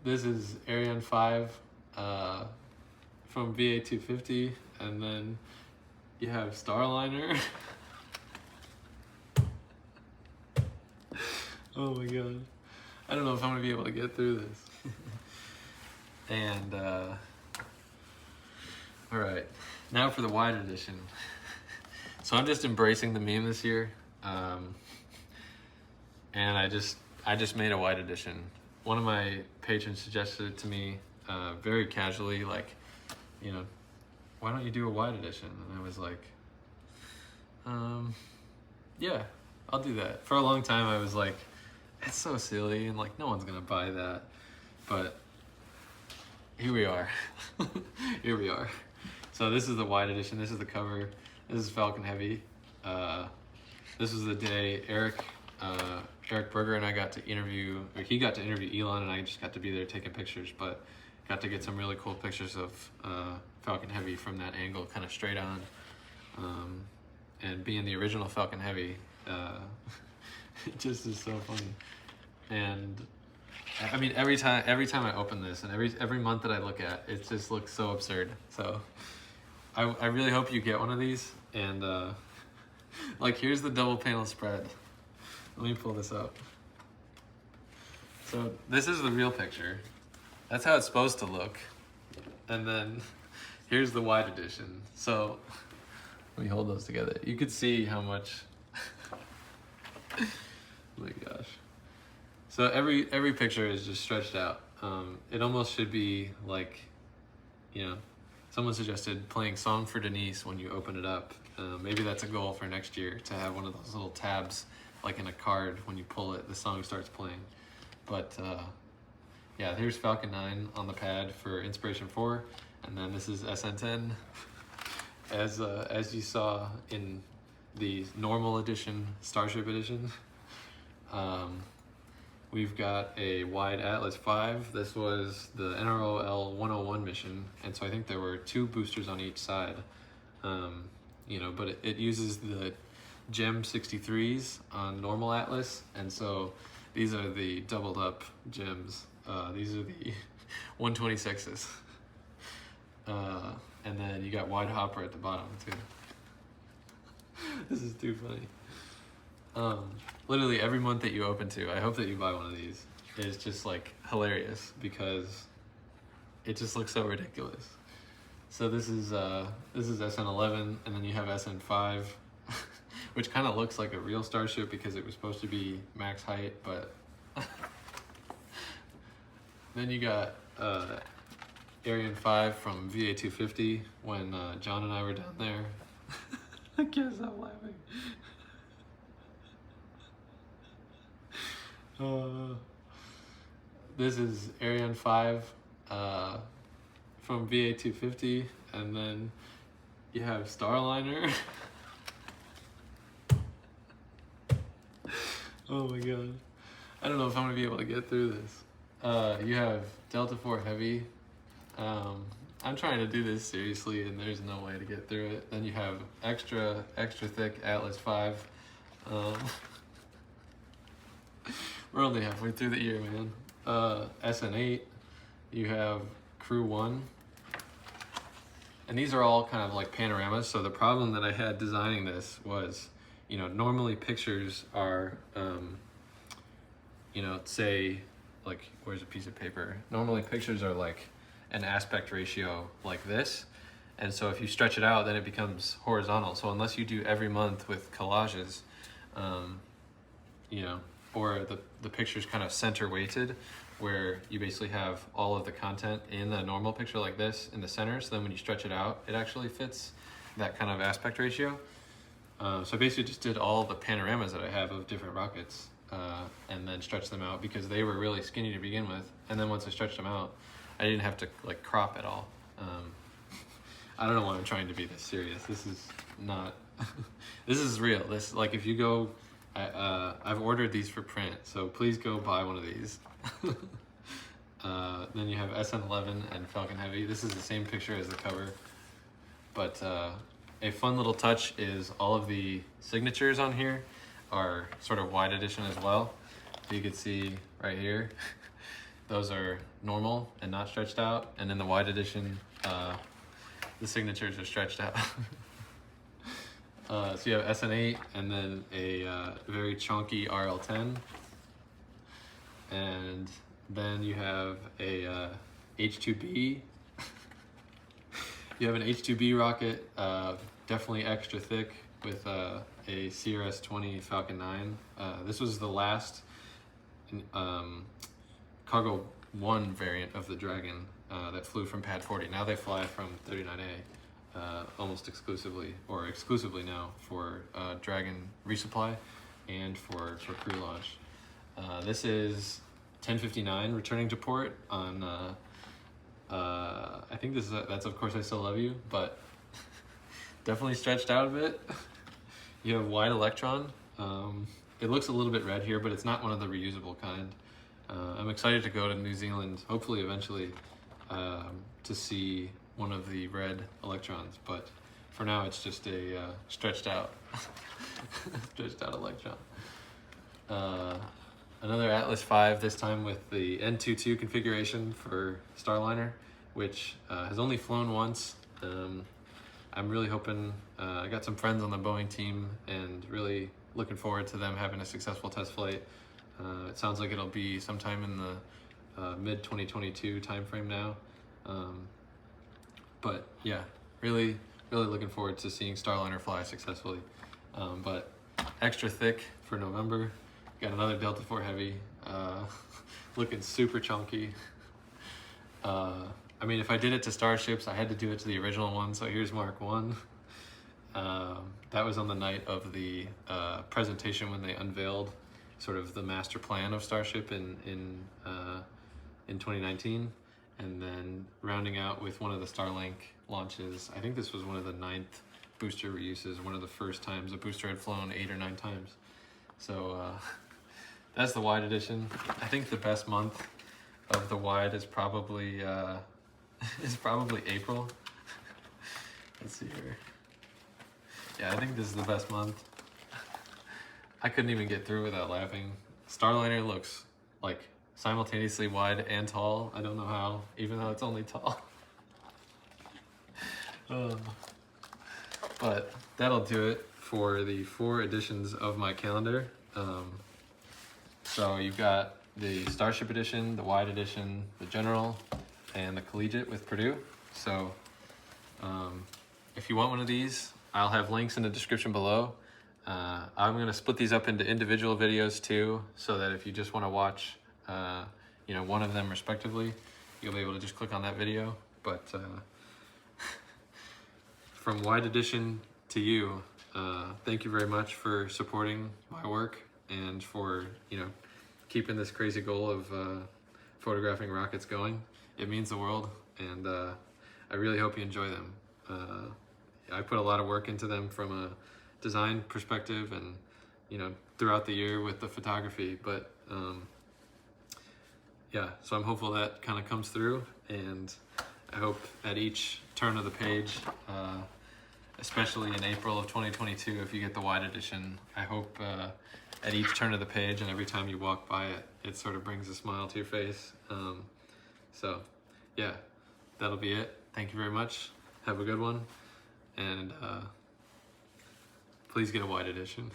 this is Ariane 5 from VA250, and then you have Starliner. Oh my god. I don't know if I'm gonna be able to get through this. And all right, now for the wide edition. So I'm just embracing the meme this year, and I just made a wide edition. One of my patrons suggested it to me very casually, like, you know, why don't you do a wide edition? And I was like, yeah, I'll do that. For a long time I was like, it's so silly and like no one's gonna buy that, but here we are. Here we are. So this is the wide edition. This is the cover. This is Falcon Heavy. This was the day Eric Berger and I got to interview, or he got to interview Elon, and I just got to be there taking pictures, but got to get some really cool pictures of Falcon Heavy from that angle, kind of straight on. And being the original Falcon Heavy, it just is so funny. And I mean, every time I open this, and every month that I look at, it just looks so absurd. So I really hope you get one of these. And like, here's the double panel spread. Let me pull this up. So this is the real picture. That's how it's supposed to look. And then here's the wide edition. So let me hold those together. You could see how much. Oh my gosh. So every picture is just stretched out. It almost should be like, you know, someone suggested playing Song for Denise when you open it up. Maybe that's a goal for next year, to have one of those little tabs, like in a card, when you pull it, the song starts playing. But yeah, here's Falcon 9 on the pad for Inspiration 4, and then this is SN10. As you saw in the normal edition, Starship edition. We've got a wide Atlas V. This was the NROL 101 mission, and so I think there were 2 boosters on each side. You know, but it uses the GEM 63s on normal Atlas, and so these are the doubled up GEMs. These are the 126s. And then you got wide hopper at the bottom too. This is too funny. Literally every month that you open to, I hope that you buy one of these. It's just like hilarious because it just looks so ridiculous. So this is SN11, and then you have SN5, which kind of looks like a real Starship because it was supposed to be max height, but then you got Ariane 5 from VA250 when John and I were down there. I can't stop laughing. This is Ariane 5 from VA250, and then you have Starliner. Oh my god. I don't know if I'm gonna be able to get through this. You have Delta IV Heavy. I'm trying to do this seriously, and there's no way to get through it. Then you have extra thick Atlas V. We're only halfway through the year, man. SN8. You have Crew 1. And these are all kind of like panoramas. So the problem that I had designing this was, you know, normally pictures are, you know, say, like, where's a piece of paper? Normally pictures are like an aspect ratio like this. And so if you stretch it out, then it becomes horizontal. So unless you do every month with collages, you know, or the picture's kind of center weighted, where you basically have all of the content in the normal picture like this in the center, so then when you stretch it out, it actually fits that kind of aspect ratio. So I basically just did all the panoramas that I have of different rockets, and then stretched them out because they were really skinny to begin with. And then once I stretched them out, I didn't have to like crop at all. I don't know why I'm trying to be this serious. This is not, this is real. This, like, if you go, I've ordered these for print, so please go buy one of these. Then you have SN11 and Falcon Heavy. This is the same picture as the cover, but a fun little touch is all of the signatures on here are sort of wide edition as well. So you can see right here, those are normal and not stretched out, and in the wide edition, the signatures are stretched out. So you have SN8 and then a very chunky RL10, and then you have a H2B. You have an H2B rocket, definitely extra thick, with a CRS-20 Falcon 9. This was the last Cargo 1 variant of the Dragon that flew from Pad 40. Now they fly from 39A almost exclusively, or exclusively now, for Dragon resupply and for crew launch. This is 1059 returning to port on, I think that's Of Course I Still Love You, but definitely stretched out a bit. You have wide Electron. It looks a little bit red here, but it's not one of the reusable kind. I'm excited to go to New Zealand, hopefully eventually, to see one of the red Electrons, but for now it's just a stretched out Electron. Another Atlas V, this time with the N22 configuration for Starliner, which has only flown once. I'm really hoping, I got some friends on the Boeing team and really looking forward to them having a successful test flight. It sounds like it'll be sometime in the mid-2022 timeframe now. But yeah, really looking forward to seeing Starliner fly successfully. But extra thick for November. Got another Delta IV Heavy, looking super chunky. I mean, if I did it to Starships, I had to do it to the original one, so here's Mark 1. That was on the night of the presentation when they unveiled sort of the master plan of Starship in 2019. And then rounding out with one of the Starlink launches. I think this was one of the 9th booster reuses, one of the first times a booster had flown 8 or 9 times. So that's the wide edition. I think the best month of the wide is probably April. Let's see here. Yeah, I think this is the best month. I couldn't even get through without laughing. Starliner looks like simultaneously wide and tall. I don't know how, even though it's only tall. But that'll do it for the 4 editions of my calendar. So you've got the Starship edition, the wide edition, the general, and the collegiate with Purdue. So if you want one of these, I'll have links in the description below. I'm going to split these up into individual videos too, so that if you just want to watch one of them respectively, you'll be able to just click on that video. But from wide edition to you, thank you very much for supporting my work and for keeping this crazy goal of photographing rockets going. It means the world, and I really hope you enjoy them. I put a lot of work into them from a design perspective and throughout the year with the photography, but yeah, so I'm hopeful that kind of comes through, and I hope at each turn of the page, especially in April of 2022, if you get the wide edition, I hope at each turn of the page and every time you walk by it, it sort of brings a smile to your face. So yeah, that'll be it. Thank you very much. Have a good one, and please get a wide edition.